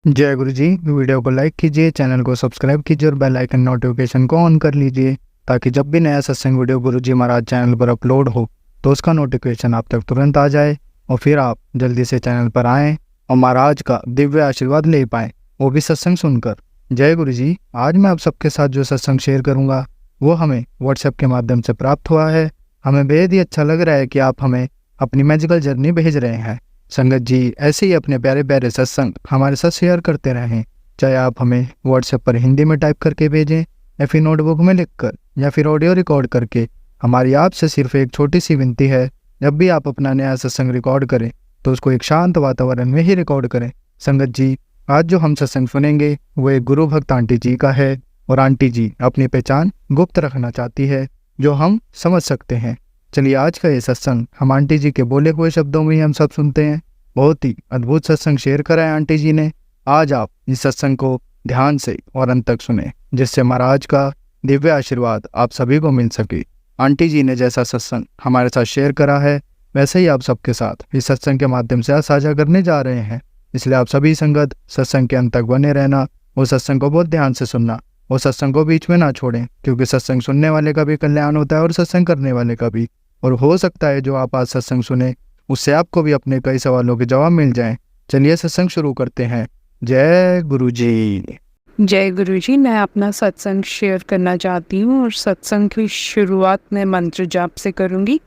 जय गुरु जी। वीडियो को लाइक कीजिए, चैनल को सब्सक्राइब कीजिए और बेल आइकन नोटिफिकेशन को ऑन कर लीजिए ताकि जब भी नया सत्संग वीडियो गुरु जी महाराज चैनल पर अपलोड हो तो उसका नोटिफिकेशन आप तक तुरंत आ जाए और फिर आप जल्दी से चैनल पर आएँ और महाराज का दिव्य आशीर्वाद ले पाएँ, वो भी सत्संग सुनकर। जय गुरु जी। आज मैं आप सबके साथ जो सत्संग शेयर करूँगा वो हमें व्हाट्सएप के माध्यम से प्राप्त हुआ है। हमें बेहद ही अच्छा लग रहा है कि आप हमें अपनी मैजिकल जर्नी भेज रहे हैं। संगत जी ऐसे ही अपने प्यारे प्यारे सत्संग हमारे साथ शेयर करते रहें, चाहे आप हमें व्हाट्सएप पर हिंदी में टाइप करके भेजें या फिर नोटबुक में लिखकर या फिर ऑडियो रिकॉर्ड करके। हमारी आपसे सिर्फ एक छोटी सी विनती है, जब भी आप अपना नया सत्संग रिकॉर्ड करें तो उसको एक शांत वातावरण में ही रिकॉर्ड करें। संगत जी आज जो हम सत्संग सुनेंगे वो एक गुरु भक्त आंटी जी का है और आंटी जी अपनी पहचान गुप्त रखना चाहती है जो हम समझ सकते हैं। चलिए आज का ये सत्संग हम आंटी जी के बोले हुए शब्दों में ही हम सब सुनते हैं। बहुत ही अद्भुत सत्संग शेयर करा है आंटी जी ने। आज आप इस सत्संग को ध्यान से और अंत तक सुने जिससे महाराज का दिव्य आशीर्वाद आप सभी को मिल सके। आंटी जी ने जैसा सत्संग हमारे साथ शेयर करा है वैसे ही आप सबके साथ इस सत्संग के माध्यम से साझा करने जा रहे हैं। इसलिए आप सभी संगत सत्संग के अंत तक बने रहना और सत्संग को बहुत ध्यान से सुनना और सत्संग को बीच में ना छोड़ें, क्योंकि सत्संग सुनने वाले का भी कल्याण होता है और सत्संग करने वाले का भी। और हो सकता है जो आप आज सत्संग सुने उससे आपको भी अपने कई सवालों के जवाब मिल जाएं। चलिए सत्संग शुरू करते हैं। जय गुरु जी। जय गुरु जी। मैं अपना सत्संग शेयर करना चाहती हूँ और सत्संग की शुरुआत में मंत्र जाप से करूँगी।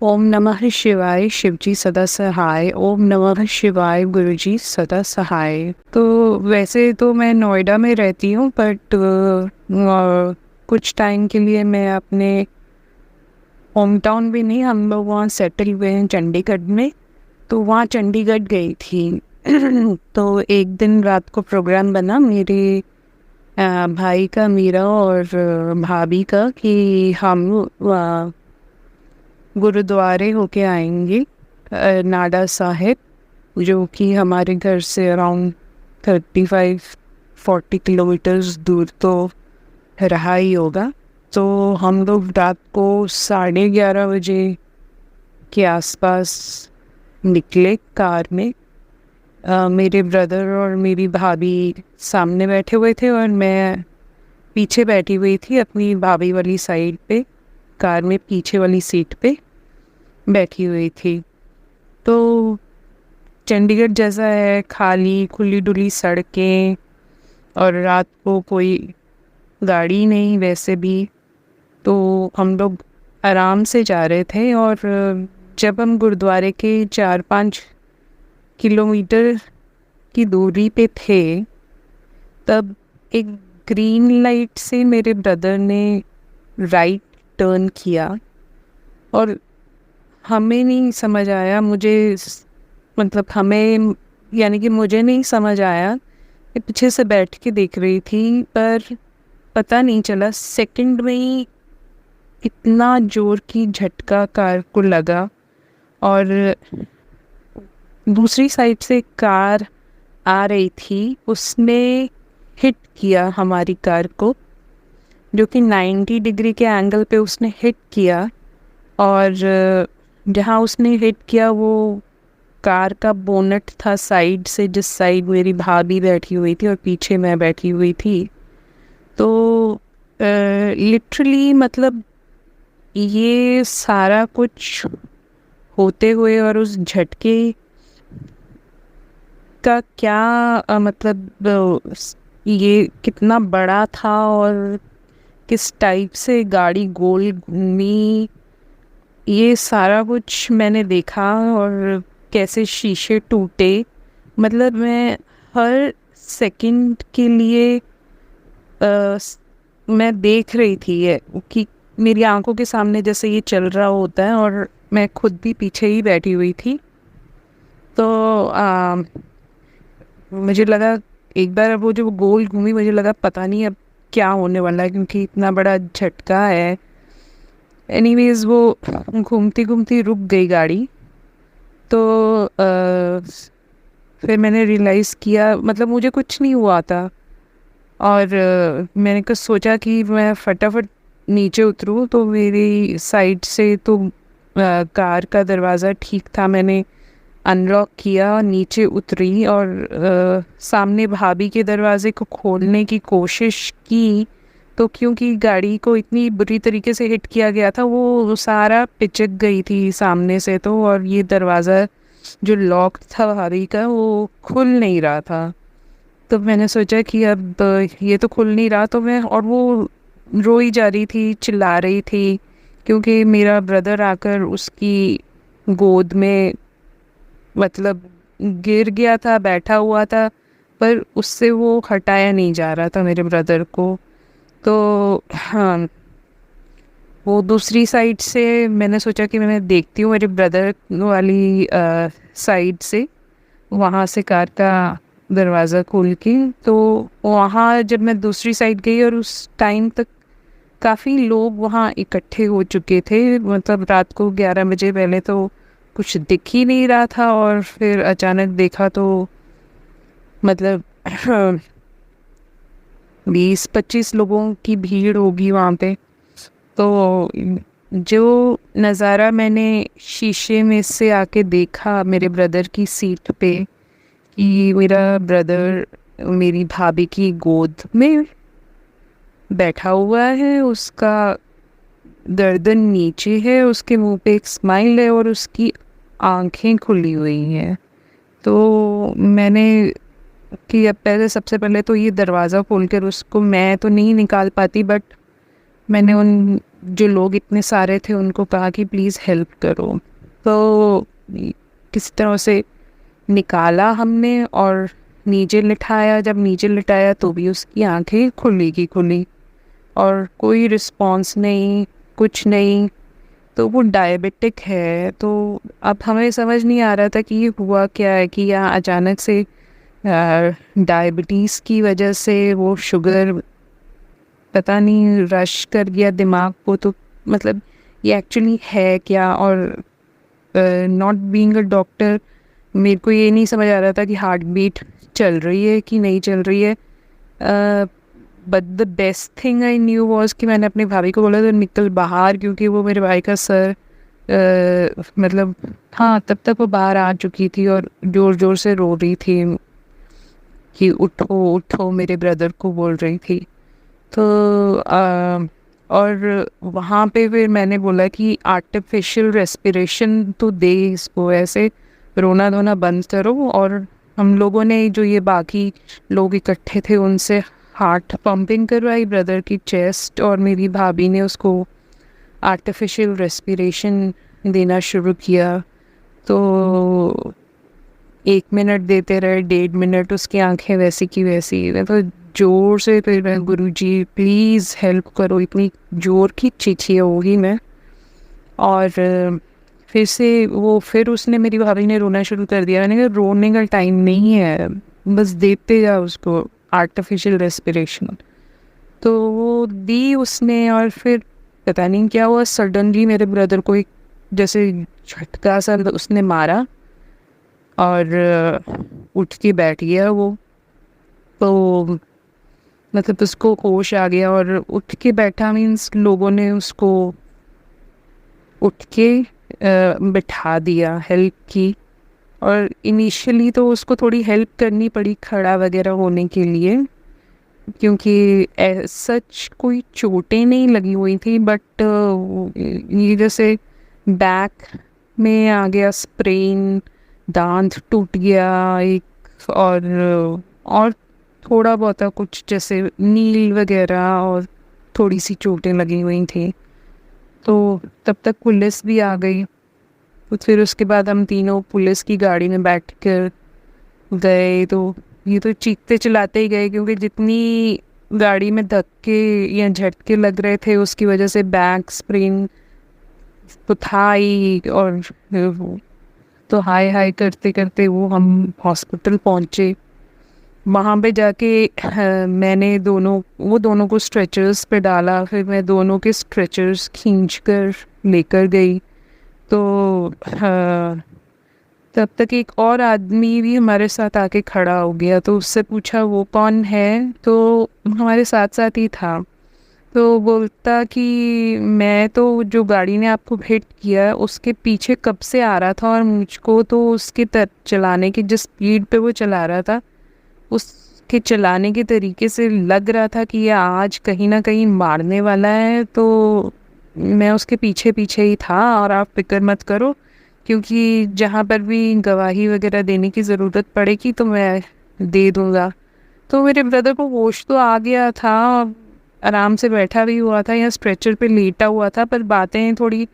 ओम नमः शिवाय, शिव जी सदा सहाय। ओम नमः शिवाय, गुरु जी सदा सहाय। तो वैसे तो मैं नोएडा में रहती हूँ, बट कुछ टाइम के लिए मैं अपने होम टाउन भी नहीं, हम लोग वहाँ सेटल हुए हैं चंडीगढ़ में, तो वहाँ चंडीगढ़ गई थी। तो एक दिन रात को प्रोग्राम बना मेरे भाई का, मेरा और भाभी का कि हम गुरुद्वारे होके आएंगे नाडा साहिब, जो कि हमारे घर से अराउंड 35-40 किलोमीटर्स दूर तो रहा ही होगा। तो हम लोग रात को 11:30 बजे के आसपास निकले कार में। मेरे ब्रदर और मेरी भाभी सामने बैठे हुए थे और मैं पीछे बैठी हुई थी अपनी भाभी वाली साइड पे, कार में पीछे वाली सीट पे बैठी हुई थी। तो चंडीगढ़ जैसा है, खाली खुली डुली सड़कें और रात को कोई गाड़ी नहीं वैसे भी, तो हम लोग आराम से जा रहे थे। और जब हम गुरुद्वारे के 4-5 किलोमीटर की दूरी पे थे तब एक ग्रीन लाइट से मेरे ब्रदर ने राइट टर्न किया और हमें नहीं समझ आया, मतलब हमें यानी कि मुझे नहीं समझ आया कि पीछे से बैठ के देख रही थी, पर पता नहीं चला सेकंड में ही इतना जोर की झटका कार को लगा और दूसरी साइड से कार आ रही थी, उसने हिट किया हमारी कार को, जो कि 90 डिग्री के एंगल पे उसने हिट किया। और जहाँ उसने हिट किया वो कार का बोनट था साइड से, जिस साइड मेरी भाभी बैठी हुई थी और पीछे मैं बैठी हुई थी। तो लिटरली मतलब ये सारा कुछ होते हुए और उस झटके का क्या मतलब ये कितना बड़ा था और किस टाइप से गाड़ी गोल घूमी, ये सारा कुछ मैंने देखा। और कैसे शीशे टूटे, मतलब मैं हर सेकंड के लिए मैं देख रही थी ये कि मेरी आंखों के सामने जैसे ये चल रहा होता है और मैं खुद भी पीछे ही बैठी हुई थी। तो मुझे लगा एक बार वो जो गोल घूमी, मुझे लगा पता नहीं अब क्या होने वाला है, क्योंकि इतना बड़ा झटका है। एनीवेज वो घूमती घूमती रुक गई गाड़ी। तो फिर मैंने रियलाइज़ किया, मतलब मुझे कुछ नहीं हुआ था और मैंने कुछ सोचा कि मैं फटाफट नीचे उतरूँ। तो मेरी साइड से तो कार का दरवाज़ा ठीक था, मैंने अनलॉक किया, नीचे उतरी और सामने भाभी के दरवाजे को खोलने की कोशिश की, तो क्योंकि गाड़ी को इतनी बुरी तरीके से हिट किया गया था, वो सारा पिचक गई थी सामने से, तो और ये दरवाज़ा जो लॉक था भाभी का वो खुल नहीं रहा था। तो मैंने सोचा कि अब ये तो खुल नहीं रहा, तो मैं, और वो रोई जा रही थी, चिल्ला रही थी, क्योंकि मेरा ब्रदर आकर उसकी गोद में मतलब गिर गया था, बैठा हुआ था, पर उससे वो हटाया नहीं जा रहा था मेरे ब्रदर को। तो हाँ, वो दूसरी साइड से मैंने सोचा कि मैं देखती हूँ मेरे ब्रदर वाली साइड से, वहाँ से कार का दरवाज़ा खोल के। तो वहाँ जब मैं दूसरी साइड गई, और उस टाइम तक काफ़ी लोग वहाँ इकट्ठे हो चुके थे, मतलब रात को 11 बजे पहले तो कुछ दिख ही नहीं रहा था, और फिर अचानक देखा तो मतलब 20-25 लोगों की भीड़ होगी वहाँ पे। तो जो नज़ारा मैंने शीशे में से आके देखा मेरे ब्रदर की सीट पे, कि मेरा ब्रदर मेरी भाभी की गोद में बैठा हुआ है, उसका गर्दन नीचे है, उसके मुंह पे एक स्माइल है और उसकी आंखें खुली हुई हैं। तो मैंने कि अब पहले, सबसे पहले तो ये दरवाज़ा खोलकर उसको मैं तो नहीं निकाल पाती, बट मैंने उन जो लोग इतने सारे थे उनको कहा कि प्लीज़ हेल्प करो। तो किसी तरह से निकाला हमने और नीचे लिटाया। जब नीचे लिटाया तो भी उसकी आंखें खुली की खुली, और कोई रिस्पॉन्स नहीं, कुछ नहीं। तो वो डायबिटिक है, तो अब हमें समझ नहीं आ रहा था कि ये हुआ क्या है, कि या अचानक से डायबिटीज़ की वजह से वो शुगर पता नहीं रश कर गया दिमाग को। तो मतलब ये एक्चुअली है क्या? और नॉट बीइंग अ डॉक्टर, मेरे को ये नहीं समझ आ रहा था कि हार्ट बीट चल रही है कि नहीं चल रही है। But the best thing I knew was कि मैंने अपनी भाभी को बोला तो निकल बाहर, क्योंकि वो मेरे भाई का सर मतलब हाँ, तब तक वो बाहर आ चुकी थी और ज़ोर ज़ोर से रो रही थी कि उठो उठो, मेरे ब्रदर को बोल रही थी। तो और वहाँ पे फिर मैंने बोला कि आर्टिफिशियल रेस्पिरेशन तो दे इसको, ऐसे रोना धोना बंद करो। और हम लोगों ने, जो ये बाकी लोग इकट्ठे थे, उनसे हार्ट पंपिंग करवाई ब्रदर की चेस्ट, और मेरी भाभी ने उसको आर्टिफिशियल रेस्पिरेशन देना शुरू किया। तो 1 मिनट देते रहे, 1.5 मिनट, उसकी आंखें वैसी की वैसी। मैं तो ज़ोर से फिर मैं, गुरुजी प्लीज़ हेल्प करो, इतनी ज़ोर की चीखी होगी मैं। और फिर से वो, फिर उसने, मेरी भाभी ने रोना शुरू कर दिया। मैंने कहा रोने का टाइम नहीं है, बस देते जाओ उसको आर्टिफिशियल रेस्पिरेशन। तो वो दी उसने, और फिर पता नहीं क्या हुआ, सडनली मेरे ब्रदर को एक जैसे झटका सा उसने मारा, और उठ के बैठ गया वो। तो मतलब उसको होश आ गया और उठ के बैठा, मीन्स लोगों ने उसको उठ के बिठा दिया, हेल्प की। और इनिशियली तो उसको थोड़ी हेल्प करनी पड़ी खड़ा वगैरह होने के लिए, क्योंकि सच कोई चोटें नहीं लगी हुई थी, बट ये जैसे बैक में आ गया स्प्रेन, दांत टूट गया एक, और थोड़ा बहुत कुछ जैसे नील वगैरह, और थोड़ी सी चोटें लगी हुई थी। तो तब तक पुलिस भी आ गई। तो फिर उसके बाद हम तीनों पुलिस की गाड़ी में बैठ कर गए। तो ये तो चीखते चिल्लाते ही गए, क्योंकि जितनी गाड़ी में धक्के या झटके लग रहे थे उसकी वजह से बैक स्प्रेन तो था ही। और तो हाय हाय करते करते वो हम हॉस्पिटल पहुँचे। वहाँ पे जाके मैंने वो दोनों को स्ट्रेचर्स पे डाला, फिर मैं दोनों के स्ट्रेचर्स खींच कर लेकर गई। तो तब तक एक और आदमी भी हमारे साथ आके खड़ा हो गया। तो उससे पूछा वो कौन है, तो हमारे साथ साथ ही था। तो बोलता कि मैं तो जो गाड़ी ने आपको हिट किया उसके पीछे कब से आ रहा था, और मुझको तो उसके चलाने की जिस स्पीड पे वो चला रहा था उसके चलाने के तरीके से लग रहा था कि ये आज कहीं ना कहीं मारने वाला है। तो मैं उसके पीछे पीछे ही था, और आप फिक्र मत करो, क्योंकि जहाँ पर भी गवाही वगैरह देने की ज़रूरत पड़ेगी तो मैं दे दूँगा। तो मेरे ब्रदर को होश तो आ गया था, आराम से बैठा भी हुआ था या स्ट्रेचर पे लेटा हुआ था, पर बातें थोड़ी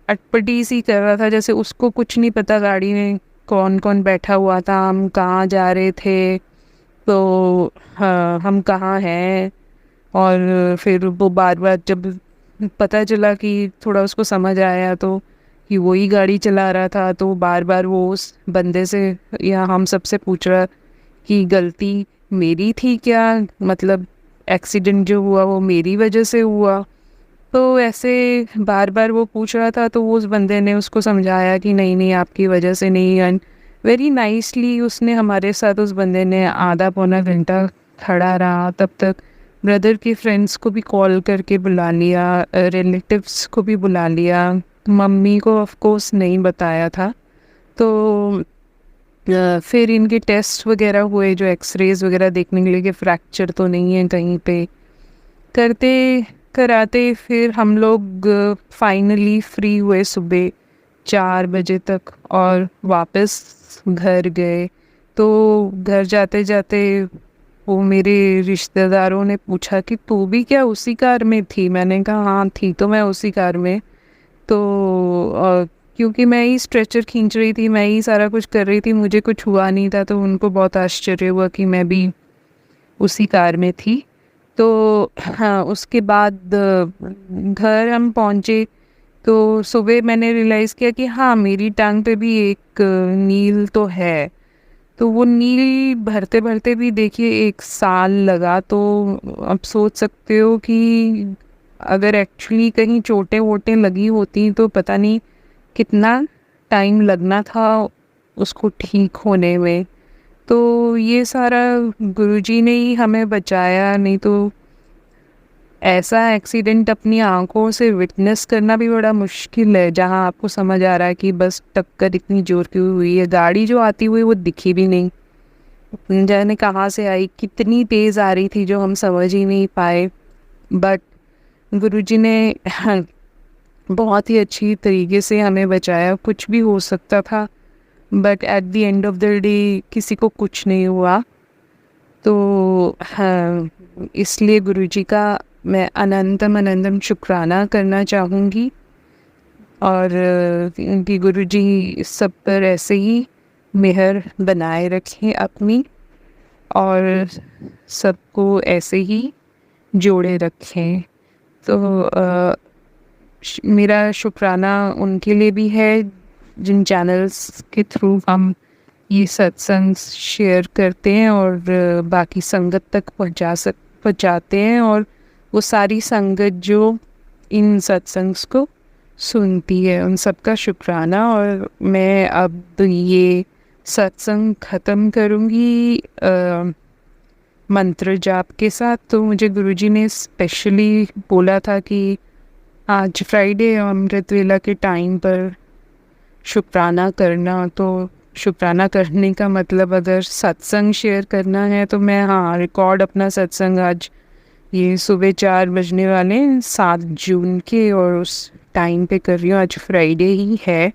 अटपटी सी कर रहा था, जैसे उसको कुछ नहीं पता गाड़ी में कौन कौन बैठा हुआ था, हम कहाँ जा रहे थे, तो हाँ हम कहाँ हैं। और फिर वो बार बार जब पता चला कि थोड़ा उसको समझ आया तो कि वही गाड़ी चला रहा था, तो बार बार वो उस बंदे से या हम सब से पूछ रहा कि गलती मेरी थी क्या, मतलब एक्सीडेंट जो हुआ वो मेरी वजह से हुआ। तो ऐसे बार बार वो पूछ रहा था, तो वो उस बंदे ने उसको समझाया कि नहीं नहीं आपकी वजह से नहीं। एंड वेरी नाइसली उसने हमारे साथ, उस बंदे ने आधा पौना घंटा खड़ा रहा। तब तक ब्रदर के फ्रेंड्स को भी कॉल करके बुला लिया, रिलेटिव्स को भी बुला लिया, मम्मी को ऑफ कोर्स नहीं बताया था। तो फिर इनके टेस्ट वगैरह हुए, जो एक्सरेज वगैरह देखने के लिए कि फ्रैक्चर तो नहीं है कहीं पे, करते कराते फिर हम लोग फाइनली फ्री हुए सुबह 4 बजे तक और वापस घर गए। तो घर जाते जाते वो मेरे रिश्तेदारों ने पूछा कि तू भी क्या उसी कार में थी? मैंने कहा हाँ थी तो मैं उसी कार में। तो क्योंकि मैं ही स्ट्रेचर खींच रही थी, मैं ही सारा कुछ कर रही थी, मुझे कुछ हुआ नहीं था, तो उनको बहुत आश्चर्य हुआ कि मैं भी उसी कार में थी। तो हाँ उसके बाद घर हम पहुँचे तो सुबह मैंने रियलाइज़ किया कि हाँ मेरी टांग पे भी एक नील तो है। तो वो नील भरते भरते भी देखिए 1 साल लगा। तो अब सोच सकते हो कि अगर एक्चुअली कहीं चोटें वोटें लगी होती तो पता नहीं कितना टाइम लगना था उसको ठीक होने में। तो ये सारा गुरुजी ने ही हमें बचाया, नहीं तो ऐसा एक्सीडेंट अपनी आंखों से विटनेस करना भी बड़ा मुश्किल है, जहां आपको समझ आ रहा है कि बस टक्कर इतनी जोर की हुई है, गाड़ी जो आती हुई वो दिखी भी नहीं, न जाने कहाँ से आई, कितनी तेज़ आ रही थी जो हम समझ ही नहीं पाए। बट गुरुजी ने बहुत ही अच्छी तरीके से हमें बचाया। कुछ भी हो सकता था, but at the end of the day किसी को कुछ नहीं हुआ। तो हाँ, इसलिए गुरुजी का मैं अनंतम शुक्राना करना चाहूँगी, और कि गुरुजी सब पर ऐसे ही मेहर बनाए रखें अपनी, और सबको ऐसे ही जोड़े रखें। तो मेरा शुक्राना उनके लिए भी है जिन चैनल्स के थ्रू हम ये सत्संग शेयर करते हैं और बाकी संगत तक पहुंचाते हैं, और वो सारी संगत जो इन सत्संग्स को सुनती है उन सबका शुक्राना। और मैं अब ये सत्संग ख़त्म करूँगी मंत्र जाप के साथ। तो मुझे गुरुजी ने स्पेशली बोला था कि आज फ्राइडे अमृत वेला के टाइम पर शुक्राना करना। तो शुक्राना करने का मतलब अगर सत्संग शेयर करना है तो मैं हाँ रिकॉर्ड अपना सत्संग आज ये सुबह 4 बजने वाले 7 जून के, और उस टाइम पे कर रही हूँ, आज फ्राइडे ही है।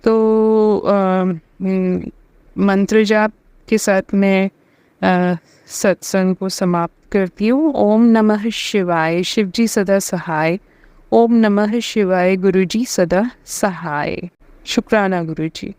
तो मंत्र जाप के साथ मैं सत्संग को समाप्त करती हूँ। ओम नमः शिवाय, शिवजी सदा सहाय। ओम नमः शिवाय, गुरुजी सदा सहाय। शुक्राना गुरुजी।